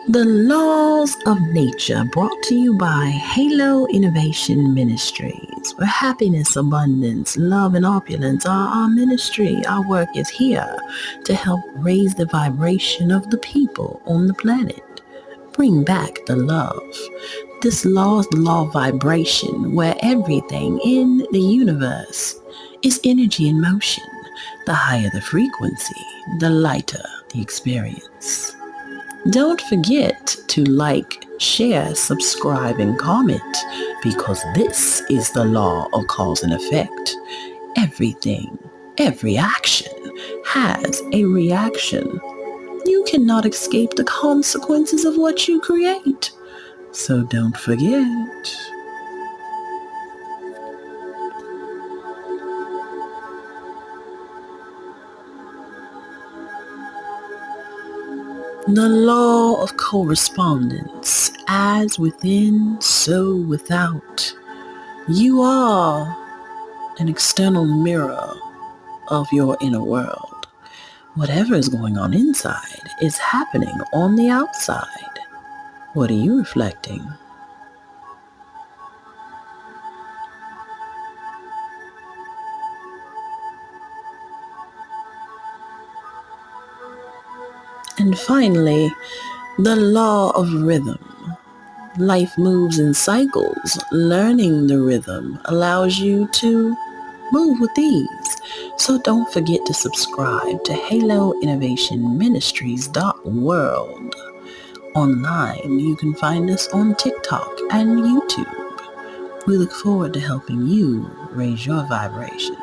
The Laws of Nature, brought to you by Halo Innovation Ministries, where happiness, abundance, love, and opulence are our ministry. Our work is here to help raise the vibration of the people on the planet. Bring back the love. This law is the law of vibration, where everything in the universe is energy in motion. The higher the frequency, the lighter the experience. Don't forget to like, share, subscribe, and comment, because this is the law of cause and effect. Everything, every action has a reaction. You cannot escape the consequences of what you create. So don't forget. The law of correspondence, as within, so without. You are an external mirror of your inner world. Whatever is going on inside is happening on the outside. What are you reflecting? And finally, the law of rhythm. Life moves in cycles. Learning the rhythm allows you to move with ease. So don't forget to subscribe to HaloInnovationMinistries.world. Online, you can find us on TikTok and YouTube. We look forward to helping you raise your vibration.